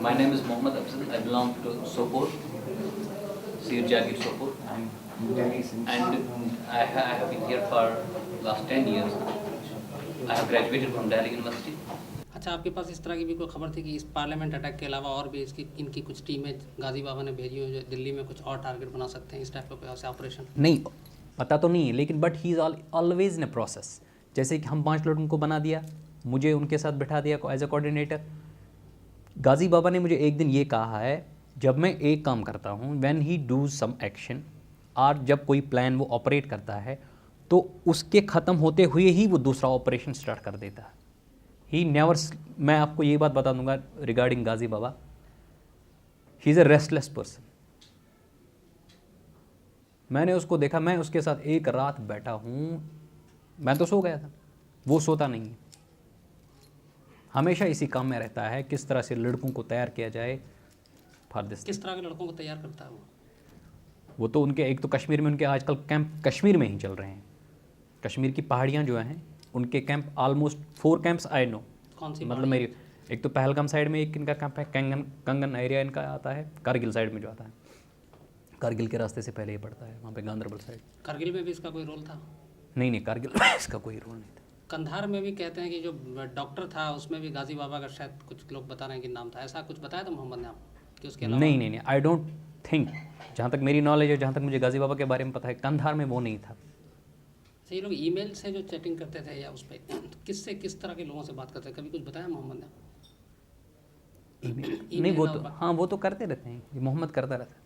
My name is Mohammad Afzal. I belong to Sopor, Sir Jagir Sopor, and I have been here for last 10 years. I have graduated from Delhi University. अच्छा, आपके पास इस तरह की भी कोई खबर थी कि इस पार्लियामेंट अटैक के अलावा और भी इसकी इनकी कुछ टीमें गाजी बाबा ने भेजी हुई जो दिल्ली में कुछ और टारगेट बना सकते हैं, इस टाइप का कोई ऐसा ऑपरेशन? नहीं पता तो नहीं है, लेकिन but he is always in a process. जैसे कि हम 5 लड़कों को बना दिया, मुझे उनके साथ बैठा दिया एज ए कोऑर्डिनेटर। गाजी बाबा ने मुझे एक दिन ये कहा है, जब मैं एक काम करता हूँ, when he does some action, और जब कोई प्लान वो ऑपरेट करता है तो उसके ख़त्म होते हुए ही वो दूसरा ऑपरेशन स्टार्ट कर देता है। ही नेवर, मैं आपको ये बात बता दूंगा regarding Ghazi Baba, he is a restless person. मैंने उसको देखा, मैं उसके साथ एक रात बैठा हूँ, मैं तो सो गया था, वो सोता नहीं है, हमेशा इसी काम में रहता है, किस तरह से लड़कों को तैयार किया जाए फॉर दिस। किस तरह के लड़कों को तैयार करता है वो तो उनके एक तो कश्मीर में उनके आजकल कैंप कश्मीर में ही चल रहे हैं। कश्मीर की पहाड़ियाँ जो हैं उनके camp almost 4 camps I know. कौन सी मतलब मेरी एक तो पहलगाम साइड में एक इनका कैंप है, कंगन एरिया इनका आता है, कारगिल साइड में जो आता है, कारगिल के रास्ते से पहले ही पड़ता है, वहाँ पे गांदरबल साइड। कारगिल में भी इसका कोई रोल था? नहीं कारगिल में इसका कोई रोल नहीं था। कंधार में भी कहते हैं कि जो डॉक्टर था उसमें भी गाजी बाबा का शायद कुछ लोग बता रहे हैं कि नाम था, ऐसा कुछ बताया था मोहम्मद ने आपको कि उसके अलावा? नहीं आई डोंट थिंक, जहाँ तक मेरी नॉलेज है, जहाँ तक मुझे गाजी बाबा के बारे में पता है, कंधार में वो नहीं था। ये लोग ईमेल से जो चैटिंग करते थे या उस पर तो किस तरह के लोगों से बात करते थे, कभी कुछ बताया मोहम्मद ने? नहीं वो तो हाँ वो तो करते रहते हैं, ये मोहम्मद करता रहता है।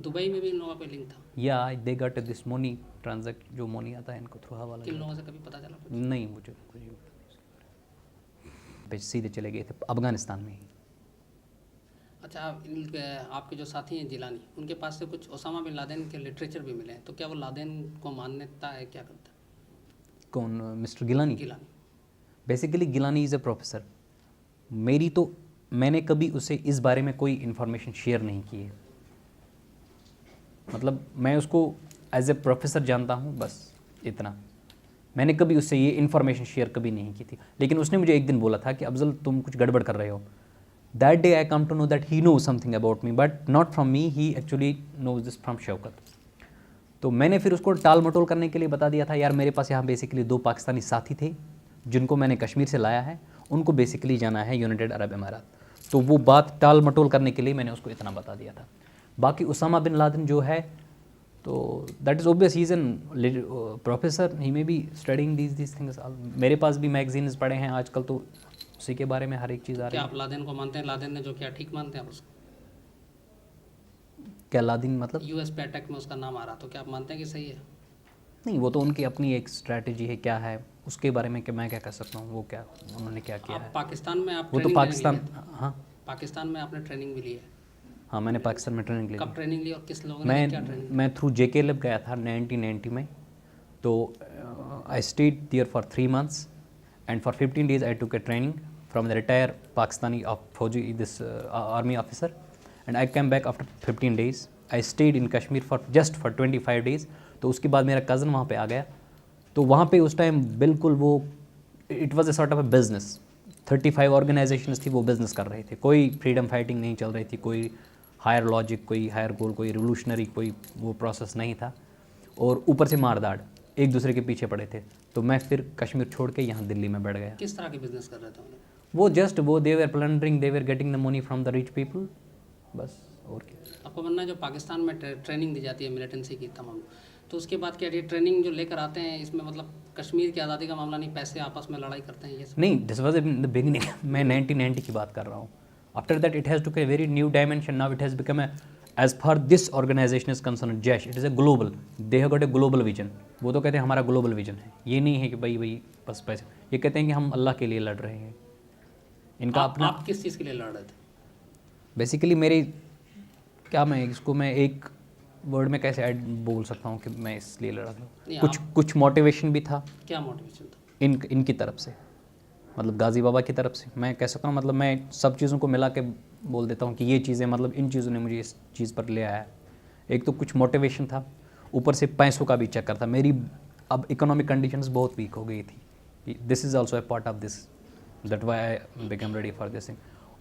दुबई में भी इन लोगों पे लिंक था या they got this money transact, जो मनी आता है इनको थ्रू हवाला। किन लोगों से कभी पता चला कुछ? नहीं मुझे कुछ सीधे चले गए थे अफगानिस्तान में ही। अच्छा, आपके जो साथी हैं जिलानी, उनके पास से कुछ ओसामा बिन लादेन के लिटरेचर भी मिले हैं, तो क्या वो लादेन को मान्यता है, क्या करता है? कौन? Mister Gilani? Gilani basically Gilani is a professor. मेरी तो मैंने कभी उसे इस बारे में कोई इन्फॉर्मेशन शेयर नहीं की है, मतलब मैं उसको एज ए प्रोफेसर जानता हूँ, बस इतना। मैंने कभी उससे ये इन्फॉर्मेशन शेयर कभी नहीं की थी, लेकिन उसने मुझे एक दिन बोला था कि अफजल तुम कुछ गड़बड़ कर रहे हो। That day I come to know that he knows something about me, but not from me, he actually knows this from Shaukat. तो मैंने फिर उसको टाल मटोल करने के लिए बता दिया था, यार मेरे पास यहाँ बेसिकली 2 पाकिस्तानी साथी थे जिनको मैंने कश्मीर से लाया है, उनको बेसिकली जाना है यूनाइटेड अरब अमारात। तो वो बात टाल मटोल करने के लिए मैंने उसको इतना बता दिया था। बाकी उसामा बिन लादेन जो है, तो that is obvious, he is an professor, he may be studying these things. मेरे पास भी मैगजीन्स पढ़े हैं आजकल, तो उसी के बारे में हर एक चीज़ आ रही है। क्या आप लादेन को मानते हैं? लादेन ने जो किया ठीक मानते हैं आप उसको? क्या लादेन मतलब? यूएस पे अटैक में उसका नाम आ रहा, तो क्या आप मानते हैं कि सही है? नहीं, वो तो उनकी अपनी एक स्ट्रैटेजी है, क्या है उसके बारे में कि मैं क्या कर सकता हूँ, वो क्या उन्होंने क्या किया है। पाकिस्तान में आप वो तो पाकिस्तान, हाँ पाकिस्तान में आपने ट्रेनिंग भी ली है? हाँ मैंने पाकिस्तान में ट्रेनिंग ली। कब ट्रेनिंग ली और किस लोगों ने क्या ट्रेनिंग? मैं थ्रू JK लैब गया था 1990 में। तो I stayed there for 3 months and for 15 days I took a training from the retired Pakistani फौजी this army officer, and I came back after 15 days। I stayed in Kashmir for 25 days। तो उसके बाद मेरा cousin वहाँ पे आ गया, तो वहाँ पे उस टाइम बिल्कुल वो it was a sort of A business. 35 organisations थी, वो बिज़नेस कर रहे थे, कोई फ्रीडम फाइटिंग नहीं चल रही थी, कोई हायर लॉजिक, कोई हायर गोल, कोई रिवोल्यूशनरी कोई वो प्रोसेस नहीं था, और ऊपर से मारदाड़, एक दूसरे के पीछे पड़े थे। तो मैं फिर कश्मीर छोड़ के यहाँ दिल्ली में बैठ गया। किस तरह के बिजनेस कर रहे थे उन्हें? वो जस्ट वो they were plundering, they were getting the money from the rich people, बस और क्या। आपको मानना है जो पाकिस्तान में ट्रेनिंग दी जाती है मिलिटेंसी की तमाम, तो उसके बाद क्या ये ट्रेनिंग जो लेकर आते हैं इसमें मतलब कश्मीर की आज़ादी का मामला नहीं, पैसे आपस में लड़ाई करते हैं ये सब? नहीं, this was in the beginning, मैं 1990 की बात कर रहा हूँ। After that it has took a very new dimension, now it has become a, as far this organization is concern Jaish, it is a global, they have got a global vision. वो तो कहते हैं हमारा ग्लोबल विजन है, ये नहीं है कि भाई बस पैसे, ये कहते हैं कि हम अल्लाह के लिए लड़ रहे हैं। इनका अपना। आप किस चीज़ के लिए लड़ रहे थे? बेसिकली मेरी क्या, मैं इसको मैं एक वर्ड में कैसे बोल सकता हूँ कि मैं इसलिए लड़ा था, कुछ मोटिवेशन भी था। क्या मोटिवेशन था? इनकी तरफ से, मतलब गाजी बाबा की तरफ से मैं कह सकता हूँ, मतलब मैं सब चीज़ों को मिला के बोल देता हूँ कि ये चीज़ें, मतलब इन चीज़ों ने मुझे इस चीज़ पर ले आया है। एक तो कुछ मोटिवेशन था, ऊपर से पैसों का भी चक्कर था। मेरी अब इकोनॉमिक कंडीशंस बहुत वीक हो गई थी, this is also a part of this, that why I become ready for this thing.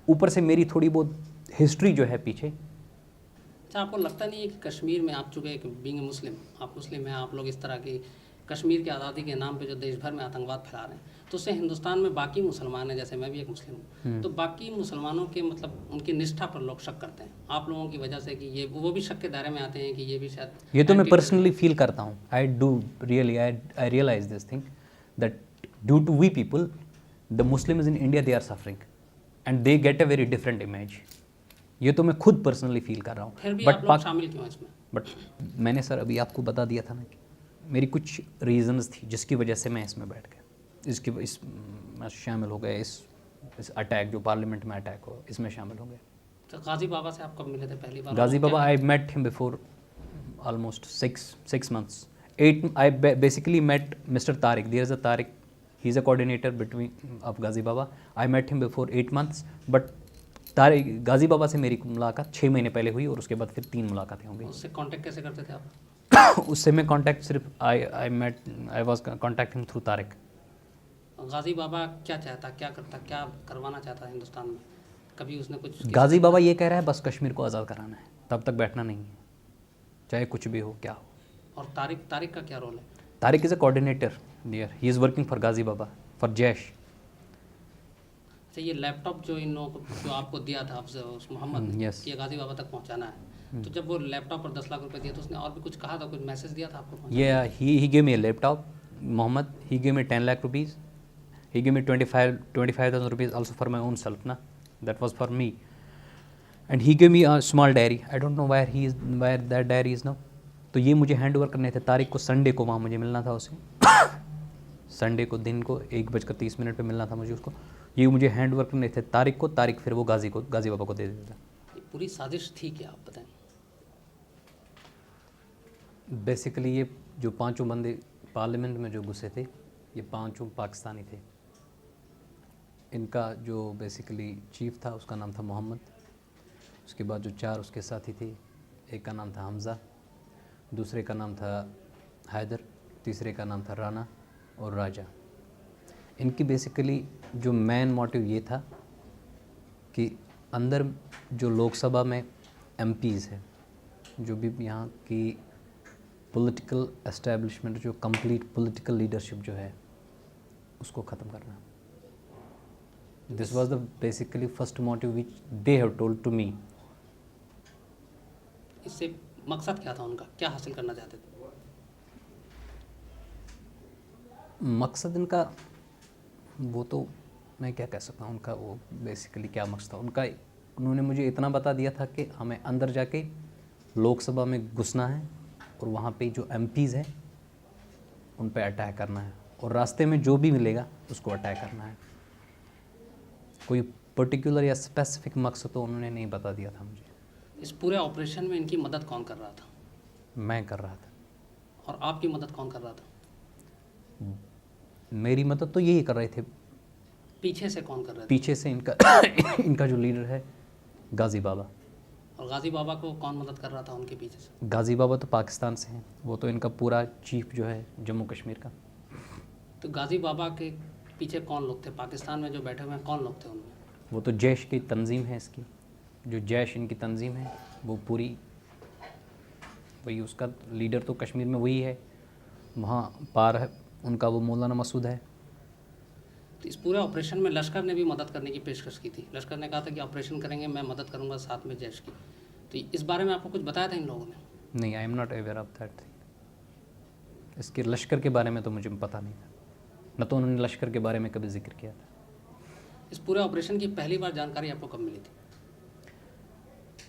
ऊपर से मेरी थोड़ी बहुत हिस्ट्री जो है पीछे। अच्छा, आपको लगता नहीं है कि कश्मीर में आप चूँकि एक बीइंग मुस्लिम, आप मुस्लिम हैं, आप लोग इस तरह की कश्मीर की आज़ादी के नाम पे जो देश भर में आतंकवाद फैला रहे हैं, तो उससे हिंदुस्तान में बाकी मुसलमान हैं, जैसे मैं भी एक मुस्लिम हूँ, तो बाकी मुसलमानों के मतलब उनकी निष्ठा पर लोग शक करते हैं आप लोगों की वजह से कि ये वो भी शक के दायरे में आते हैं कि ये भी शायद ये तो मैं पर्सनली फील करता हूँ। I do really I realize this thing that due to we people the Muslims in India they are suffering and they get a very different image. ये तो मैं खुद पर्सनली फील कर रहा हूँ। फिर भी आप लोग शामिल क्यों हैं इसमें? बट मैंने सर अभी आपको बता दिया था ना कि मेरी कुछ रीजंस थी जिसकी वजह से मैं इसमें बैठ गया, मैं शामिल हो गया इस अटैक जो पार्लियामेंट में अटैक हो, इसमें शामिल हो गया। तो गाजी बाबा से आप कब मिले थे पहली बार? Ghazi Baba, I met him before almost six months. I basically met Mr. Tariq. There is a Tariq. He's a coordinator between of Ghazi Baba. I met him before 8 months. But गाजी बाबा से मेरी मुलाकात 6 महीने पहले हुई और उसके बाद फिर 3 मुलाकातें होंगी। उससे कांटेक्ट कैसे करते थे आप? उससे मैं कांटेक्ट सिर्फ I was contacting through Tariq. Ghazi Baba क्या चाहता, क्या करता, क्या करवाना चाहता हिंदुस्तान में? कभी उसने कुछ? गाजी बाबा ये कह रहा है बस कश्मीर को आज़ाद कराना है, तब तक बैठना नहीं है, चाहे कुछ भी हो क्या हो। और तारिक का क्या रोल है? Tariq is a coordinator there, he is working for Ghazi Baba, for Jaish. अच्छा, ये लैपटॉप जो इन लोगों को जो आपको दिया था उस मोहम्मद ने, yes. ये गाजी बाबा तक पहुंचाना है, तो जब वो लैपटॉप और 10 लाख रुपए दिए तो उसने और भी कुछ कहा था, कुछ मैसेज दिया था आपको? he gave me a laptop, Mohammed. He gave me 10 lakh rupees. He gave me 25,000 rupees also for my own self, na. That was for me. And he gave me a small diary. I don't know where that diary is now. तो ये मुझे hand over करने थे तारिक को। Sunday को वहाँ मुझे मिलना था उसे। संडे को दिन को 1:30 पे मिलना था मुझे उसको। ये मुझे हैंड ओवर करने थे तारिक को, तारिक फिर वो गाजी बाबा को दे देता। पूरी साजिश थी क्या, आप बताएं? बेसिकली ये जो 5 बंदे पार्लियामेंट में जो घुसे थे, ये 5 पाकिस्तानी थे। इनका जो बेसिकली चीफ था उसका नाम था मोहम्मद। उसके बाद जो 4 उसके साथी थे, एक का नाम था हमज़ा, दूसरे का नाम था हैदर, तीसरे का नाम था राना और राजा। इनकी बेसिकली जो मेन मोटिव ये था कि अंदर जो लोकसभा में एमपीज़ है, जो भी यहाँ की पॉलिटिकल एस्टेब्लिशमेंट, जो कंप्लीट पॉलिटिकल लीडरशिप जो है, उसको ख़त्म करना। This was the basically first motive which they have told to me. इससे मकसद क्या था उनका, क्या हासिल करना चाहते थे? मकसद इनका वो तो मैं क्या कह सकता हूँ, उनका वो बेसिकली क्या मकसद था उनका। उन्होंने मुझे इतना बता दिया था कि हमें अंदर जाके लोकसभा में घुसना है और वहाँ पे जो एमपीज़ हैं उन पे अटैक करना है और रास्ते में जो भी मिलेगा उसको अटैक करना है। कोई पर्टिकुलर या स्पेसिफिक मकसद तो उन्होंने नहीं बता दिया था मुझे। इस पूरे ऑपरेशन में इनकी मदद कौन कर रहा था? मैं कर रहा था। और आपकी मदद कौन कर रहा था? मेरी मदद तो यही कर रहे थे। पीछे से कौन कर रहा था? पीछे से इनका जो लीडर है गाजी बाबा। और गाजी बाबा को कौन मदद कर रहा था उनके पीछे से? गाजी बाबा तो पाकिस्तान से हैं, वो तो इनका पूरा चीफ जो है जम्मू कश्मीर का। तो गाजी बाबा के पीछे कौन लोग थे? पाकिस्तान में जो बैठे हुए हैं कौन लोग थे उनमें? वो तो जैश की तंजीम है, इसकी जो जैश इनकी तंजीम है वो पूरी वही, उसका लीडर तो कश्मीर में वही है, वहाँ पार है उनका वो मौलाना मसूद है। तो इस पूरे ऑपरेशन में लश्कर ने भी मदद करने की पेशकश की थी। लश्कर ने कहा था कि ऑपरेशन करेंगे, मैं मदद करूंगा साथ में जैश की। तो इस बारे में आपको कुछ बताया था इन लोगों ने? नहीं, I am not aware of that thing. इसके लश्कर के बारे में तो मुझे पता नहीं था, न तो उन्होंने लश्कर के बारे में कभी जिक्र किया था। इस पूरे ऑपरेशन की पहली बार जानकारी आपको कब मिली थी?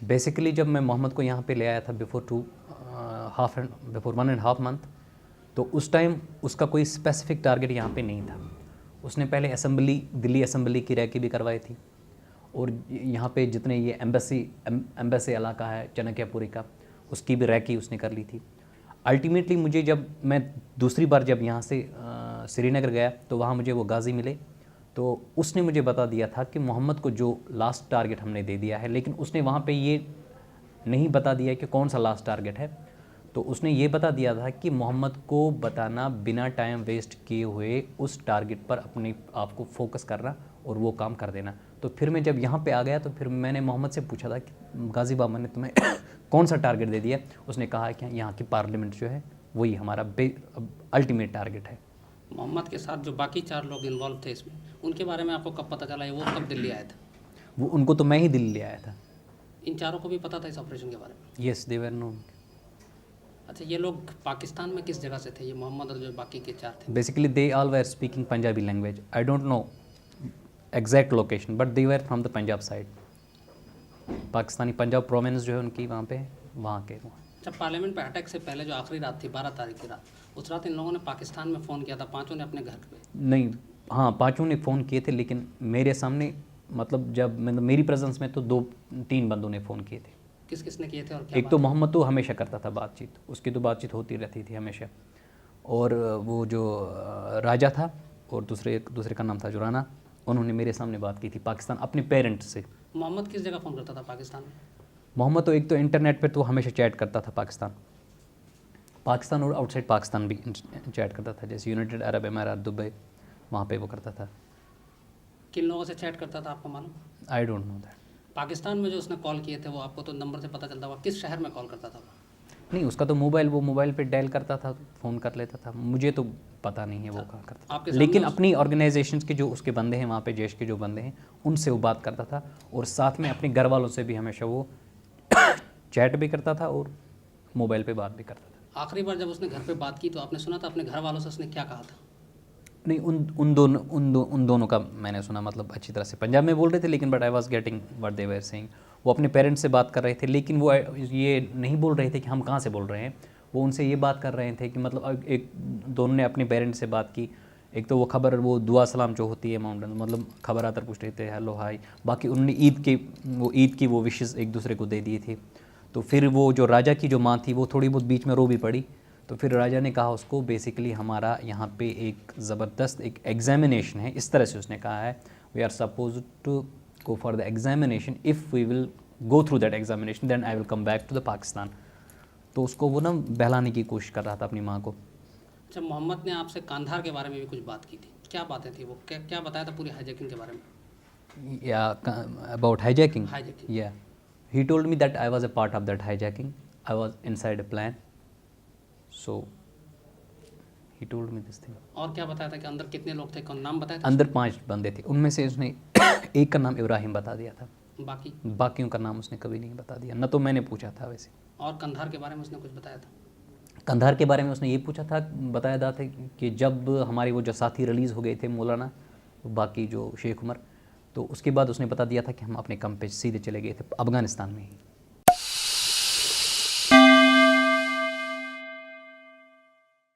बेसिकली जब मैं मोहम्मद को यहाँ पे ले आया था बिफोर 1.5 मंथ, तो उस टाइम उसका कोई स्पेसिफिक टारगेट यहाँ पे नहीं था। उसने पहले दिल्ली असेंबली की रैकी भी करवाई थी और यहाँ पे जितने ये एम्बेसी इलाका है चनकियापुरी का, उसकी भी रैकी उसने कर ली थी। अल्टीमेटली मुझे जब मैं दूसरी बार जब यहाँ से श्रीनगर गया तो वहाँ मुझे वो गाजी मिले, तो उसने मुझे बता दिया था कि मोहम्मद को जो लास्ट टारगेट हमने दे दिया है, लेकिन उसने वहाँ पे ये नहीं बता दिया कि कौन सा लास्ट टारगेट है। तो उसने ये बता दिया था कि मोहम्मद को बताना बिना टाइम वेस्ट किए हुए उस टारगेट पर अपने आप को फोकस करना और वो काम कर देना। तो फिर मैं जब यहाँ पे आ गया तो फिर मैंने मोहम्मद से पूछा था कि गाजी बाबा ने तुम्हें कौन सा टारगेट दे दिया। उसने कहा कि यहाँ की पार्लियामेंट जो है वही हमारा अल्टीमेट टारगेट है। मोहम्मद के साथ जो बाकी 4 लोग इन्वॉल्व थे इसमें, उनके बारे में आपको कब पता चला है? वो कब दिल्ली आए थे? वो उनको तो मैं ही दिल्ली ले आया था। इन चारों को भी पता था इस ऑपरेशन के बारे में? Yes, they were known. अच्छा, ये लोग पाकिस्तान में किस जगह से थे, ये मोहम्मद और जो बाकी के 4 थे? Basically they all were speaking Punjabi language. I don't know exact location but they were from the Punjab side. Pakistani Punjab province जो है उनकी वहाँ पे, वहाँ के वो। जब पार्लियामेंट पे अटैक से पहले जो आखिरी रात थी 12 तारीख की रात, उस रात इन लोगों ने पाकिस्तान में फ़ोन किया था, 5 ने अपने घर पे? नहीं, हाँ 5 ने फ़ोन किए थे, लेकिन मेरे सामने मतलब जब मतलब मेरी प्रेजेंस में तो 2-3 बंदों ने फ़ोन किए थे। किस किस ने किए थे और क्या? एक तो मोहम्मद तो हमेशा करता था बातचीत, उसकी तो बातचीत होती रहती थी हमेशा। और वो जो राजा था और दूसरे का नाम था जुराना, उन्होंने मेरे सामने बात की थी पाकिस्तान अपने पेरेंट्स से। मोहम्मद किस जगह फ़ोन करता था पाकिस्तान में? मोहम्मद तो एक तो इंटरनेट पे तो हमेशा चैट करता था पाकिस्तान और आउटसाइड पाकिस्तान भी चैट करता था, जैसे यूनाइटेड अरब अमीरात, दुबई, वहाँ पे वो करता था। किन लोगों से चैट करता था आपको मालूम? I don't know that. Pakistan में जो उसने कॉल किए थे वो आपको तो नंबर से पता चलता हुआ, किस शहर में कॉल करता था वो? नहीं, उसका तो मोबाइल पे डायल करता था, फ़ोन कर लेता था, मुझे तो पता नहीं है वो कहाँ करता आपके था। सामने लेकिन अपनी ऑर्गेनाइजेशंस के जो उसके बंदे हैं वहाँ पे, जैश के जो बंदे हैं उनसे वो बात करता था, और साथ में अपने घर वालों से भी हमेशा वो चैट भी करता था और मोबाइल पे बात भी करता था। आखिरी बार जब उसने घर पे बात की तो आपने सुना था अपने घर वालों से उसने क्या कहा था? नहीं, उन दोनों का मैंने सुना, मतलब अच्छी तरह से पंजाब में बोल रहे थे, लेकिन but I was getting what they were saying. वो अपने पेरेंट्स से बात कर रहे थे, लेकिन वो ये नहीं बोल रहे थे कि हम कहाँ से बोल रहे हैं। वो उनसे ये बात कर रहे थे कि मतलब एक दोनों ने अपने पेरेंट्स से बात की। एक तो वो खबर, वो दुआ सलाम जो होती है माउंटेन, मतलब खबर आतर पूछ रहे थे, हेलो हाय। बाकी उन्होंने ईद की वो विशेस एक दूसरे को दे दिए थे। तो फिर वो जो राजा की जो माँ थी वो थोड़ी बहुत बीच में रो भी पड़ी। तो फिर राजा ने कहा उसको, बेसिकली हमारा यहाँ पे एक ज़बरदस्त एक एग्जामिनेशन है, इस तरह से उसने कहा है, we are suppose to go for the examination, if we will go through that examination then I will come back to the Pakistan. तो उसको वो ना बहलाने की कोशिश कर रहा था अपनी माँ को। अच्छा, मोहम्मद ने आपसे कांधार के बारे में भी कुछ बात की थी, क्या बातें थी वो? क्या बताया था पूरी हाईजैकिंग के बारे में? या अबाउट हाईजैकिंग? हाईजैकिंग। या he told me that I was a part of that hijacking. I was inside a plan. So he told me this thing. और क्या बताया था कि अंदर कितने लोग थे, कौन नाम बताया था? अंदर 5 बंदे थे, उनमें से उसने एक का नाम इब्राहिम बता दिया था, बाकी? बाकियों का नाम उसने कभी नहीं बता दिया, न तो मैंने पूछा था वैसे। और कंधार के बारे में उसने कुछ बताया था? कंधार के बारे में उसने ये पूछा था, बताया था कि जब हमारे वो जो साथी रिलीज़ हो गए थे, मौलाना बाकी जो शेख उमर, तो उसके बाद उसने बता दिया था कि हम अपने काम पे सीधे चले गए थे अफ़गानिस्तान में ही।